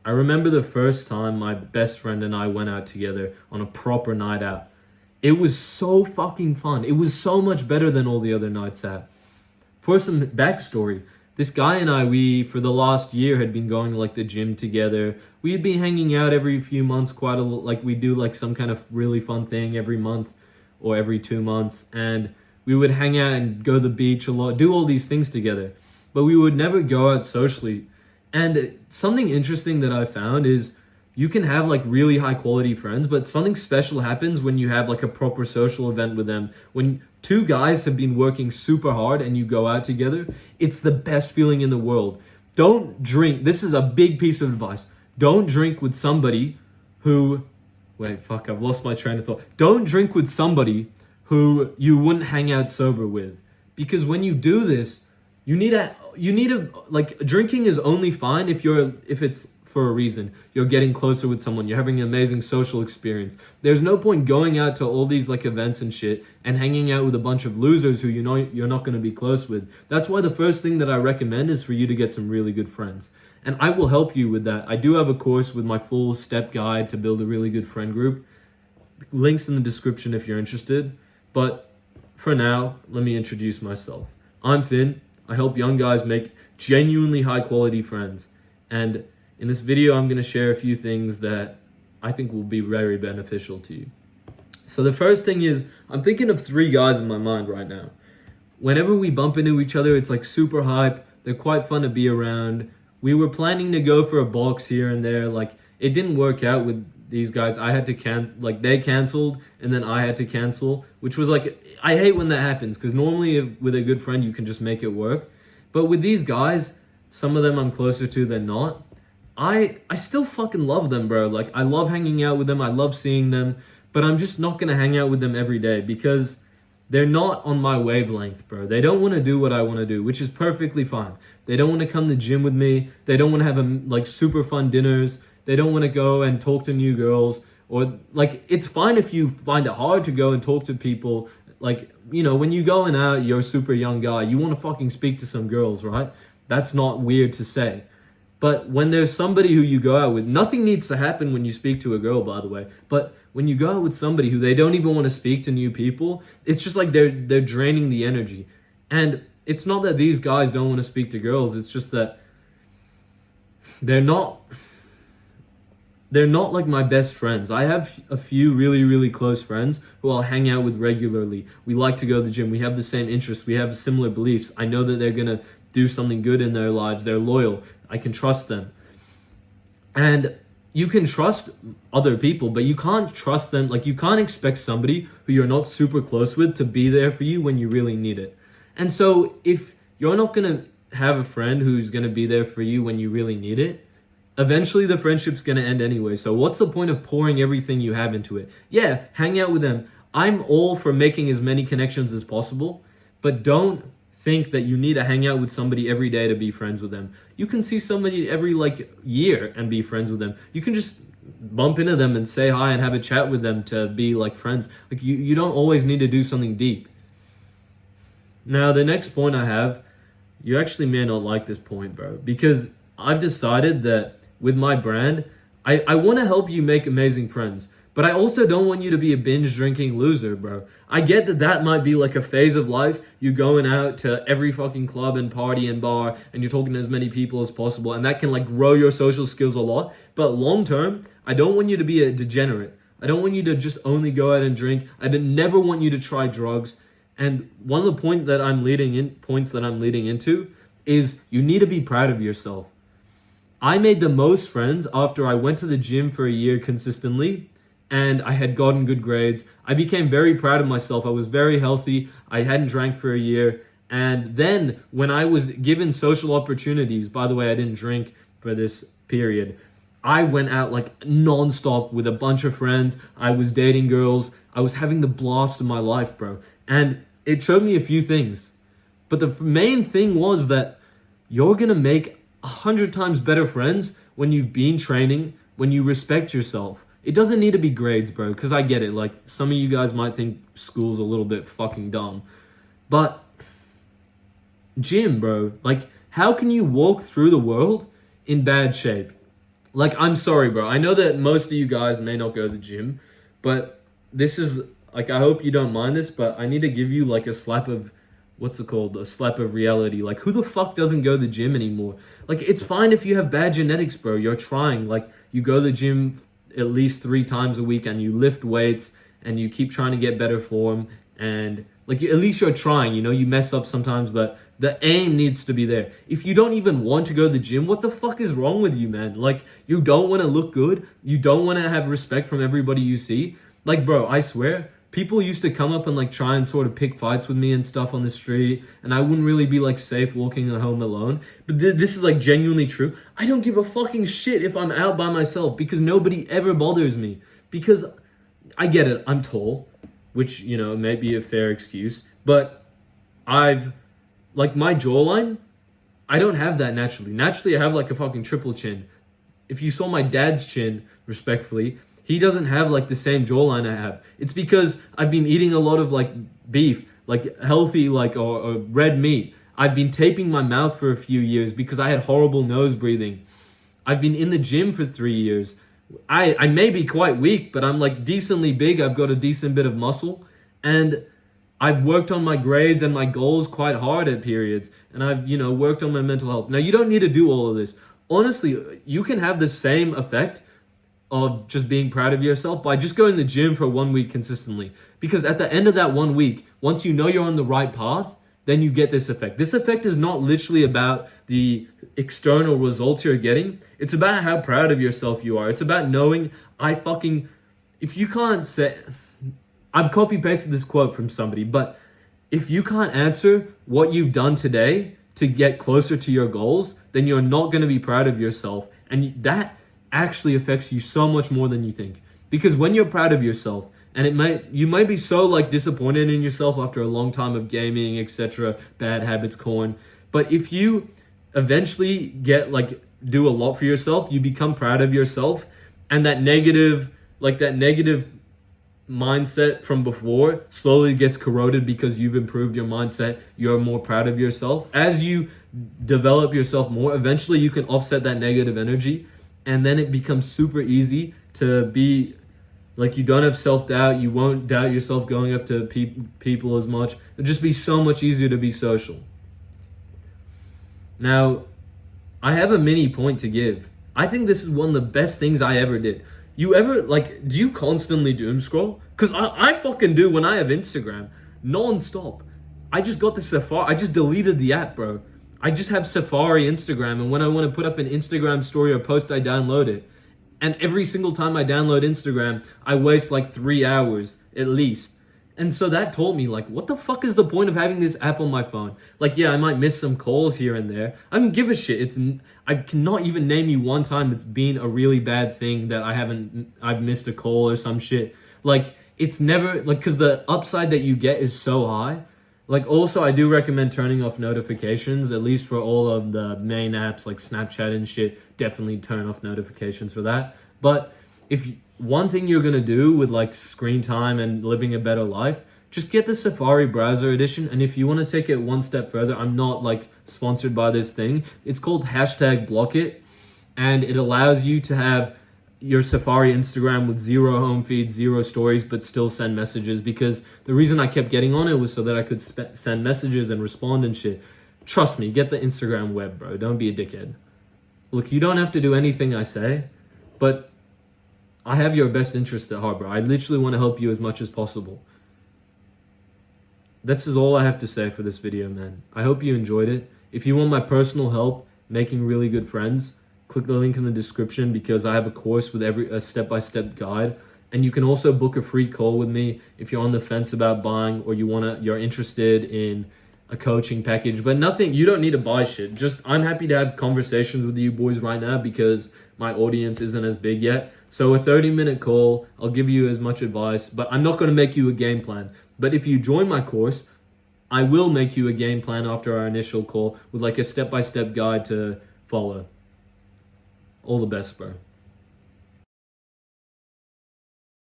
I remember the first time my best friend and I went out together on a proper night out. It was so fucking fun. It was so much better than all the other nights out. For some backstory, this guy and I, we for the last year had been going to like the gym together. We had been hanging out every few months, quite a like we do like some kind of really fun thing every month or every 2 months, and we would hang out and go to the beach a lot, do all these things together, but we would never go out socially. And something interesting that I found is you can have like really high quality friends, but something special happens when you have like a proper social event with them. When two guys have been working super hard and you go out together, it's the best feeling in the world. Don't drink. This is a big piece of advice. Don't drink with somebody who, wait, fuck, I've lost my train of thought. Don't drink with somebody who you wouldn't hang out sober with. Because when you do this, you need a like drinking is only fine if it's for a reason. You're getting closer with someone, you're having an amazing social experience. There's no point going out to all these like events and shit and hanging out with a bunch of losers who you know you're not going to be close with. That's why the first thing that I recommend is for you to get some really good friends. And I will help you with that. I do have a course with my full step guide to build a really good friend group. Links in the description if you're interested. But for now, let me introduce myself. I'm Finn. I help young guys make genuinely high quality friends. And in this video, I'm going to share a few things that I think will be very beneficial to you. So the first thing is, I'm thinking of 3 guys in my mind right now. Whenever we bump into each other, it's like super hype. They're quite fun to be around. We were planning to go for a box here and there. Like, it didn't work out with these guys. I had to they canceled and then I had to cancel, which was like, I hate when that happens because normally with a good friend, you can just make it work. But with these guys, some of them I'm closer to than not. I still fucking love them, bro. Like, I love hanging out with them. I love seeing them, but I'm just not going to hang out with them every day because they're not on my wavelength, bro. They don't want to do what I want to do, which is perfectly fine. They don't want to come to the gym with me. They don't want to have like super fun dinners. They don't want to go and talk to new girls, or like, it's fine if you find it hard to go and talk to people. Like, you know, when you're going out, you're a super young guy. You want to fucking speak to some girls, right? That's not weird to say. But when there's somebody who you go out with, nothing needs to happen when you speak to a girl, by the way. But when you go out with somebody who they don't even want to speak to new people, it's just like they're draining the energy. And it's not that these guys don't want to speak to girls. It's just that they're not like my best friends. I have a few really, really close friends who I'll hang out with regularly. We like to go to the gym. We have the same interests. We have similar beliefs. I know that they're going to do something good in their lives. They're loyal. I can trust them. And you can trust other people, but you can't trust them. Like, you can't expect somebody who you're not super close with to be there for you when you really need it. And so if you're not going to have a friend who's going to be there for you when you really need it, eventually the friendship's going to end anyway. So what's the point of pouring everything you have into it? Yeah, hang out with them. I'm all for making as many connections as possible, but don't think that you need to hang out with somebody every day to be friends with them. You can see somebody every like year and be friends with them. You can just bump into them and say hi and have a chat with them to be like friends. Like, you don't always need to do something deep. Now, the next point I have, you actually may not like this point, bro, because I've decided that with my brand, I want to help you make amazing friends. But I also don't want you to be a binge drinking loser, bro. I get that might be like a phase of life. You're going out to every fucking club and party and bar and you're talking to as many people as possible. And that can like grow your social skills a lot. But long term, I don't want you to be a degenerate. I don't want you to just only go out and drink. I never want you to try drugs. And one of the points that I'm leading into is you need to be proud of yourself. I made the most friends after I went to the gym for a year consistently and I had gotten good grades. I became very proud of myself. I was very healthy. I hadn't drank for a year. And then when I was given social opportunities, by the way, I didn't drink for this period. I went out like nonstop with a bunch of friends. I was dating girls. I was having the blast of my life, bro. And it showed me a few things. But the main thing was that you're going to make 100 times better friends when you've been training, when you respect yourself. It doesn't need to be grades, bro, because I get it. Like, some of you guys might think school's a little bit fucking dumb. But gym, bro, like, how can you walk through the world in bad shape? Like, I'm sorry, bro. I know that most of you guys may not go to the gym, but this is like, I hope you don't mind this, but I need to give you like a slap of, what's it called? A slap of reality. Like, who the fuck doesn't go to the gym anymore? Like, it's fine if you have bad genetics, bro. You're trying. Like, you go to the gym at least 3 times a week and you lift weights and you keep trying to get better form. And like, at least you're trying, you mess up sometimes, but the aim needs to be there. If you don't even want to go to the gym, what the fuck is wrong with you, man? Like, you don't want to look good. You don't want to have respect from everybody you see. Like, bro, I swear, people used to come up and like try and sort of pick fights with me and stuff on the street, and I wouldn't really be like safe walking home alone. But this is like genuinely true. I don't give a fucking shit if I'm out by myself because nobody ever bothers me. Because I get it, I'm tall, which, may be a fair excuse, but like my jawline, I don't have that naturally. Naturally, I have like a fucking triple chin. If you saw my dad's chin, respectfully, he doesn't have like the same jawline I have. It's because I've been eating a lot of like beef, like healthy, like or red meat. I've been taping my mouth for a few years because I had horrible nose breathing. I've been in the gym for 3 years. I may be quite weak, but I'm like decently big. I've got a decent bit of muscle, and I've worked on my grades and my goals quite hard at periods, and I've, worked on my mental health. Now, you don't need to do all of this. Honestly, you can have the same effect of just being proud of yourself by just going to the gym for 1 week consistently. Because at the end of that 1 week, once you know you're on the right path, then you get this effect. This effect is not literally about the external results you're getting. It's about how proud of yourself you are. It's about knowing if you can't say, I've copy pasted this quote from somebody, but if you can't answer what you've done today to get closer to your goals, then you're not going to be proud of yourself. And that actually affects you so much more than you think. Because when you're proud of yourself, and you might be so like disappointed in yourself after a long time of gaming, etc., bad habits, corn. But if you eventually do a lot for yourself, you become proud of yourself, and that negative mindset from before slowly gets corroded because you've improved your mindset. You're more proud of yourself. As you develop yourself more, eventually you can offset that negative energy, and then it becomes super easy to be like, you don't have self-doubt. You won't doubt yourself going up to people as much. It'll just be so much easier to be social. Now, I have a mini point to give. I think this is one of the best things I ever did. Do you constantly doom scroll? Because I fucking do when I have Instagram, non-stop. I just got the Safari. I just deleted the app, bro. I just have Safari Instagram, and when I want to put up an Instagram story or post, I download it. And every single time I download Instagram, I waste like 3 hours at least. And so that taught me, like, what the fuck is the point of having this app on my phone? Like, yeah, I might miss some calls here and there. I don't give a shit. I cannot even name you one time it's been a really bad thing that I've missed a call or some shit. Like, it's never, like, because the upside that you get is so high. Like, also, I do recommend turning off notifications, at least for all of the main apps like Snapchat and shit. Definitely turn off notifications for that. But one thing you're going to do with like screen time and living a better life, just get the Safari browser edition. And if you want to take it one step further, I'm not like sponsored by this thing. It's called #BlockIt, and it allows you to have your Safari Instagram with 0 home feed, 0 stories, but still send messages. Because the reason I kept getting on it was so that I could send messages and respond and shit. Trust me, get the Instagram web, bro. Don't be a dickhead. Look, you don't have to do anything I say, but I have your best interest at heart, bro. I literally want to help you as much as possible. This is all I have to say for this video, man. I hope you enjoyed it. If you want my personal help making really good friends, click the link in the description, because I have a course with a step-by-step guide. And you can also book a free call with me if you're on the fence about buying, or you're interested in a coaching package. But you don't need to buy shit. Just, I'm happy to have conversations with you boys right now because my audience isn't as big yet. So a 30-minute call, I'll give you as much advice, but I'm not going to make you a game plan. But if you join my course, I will make you a game plan after our initial call with like a step-by-step guide to follow. All the best, bro.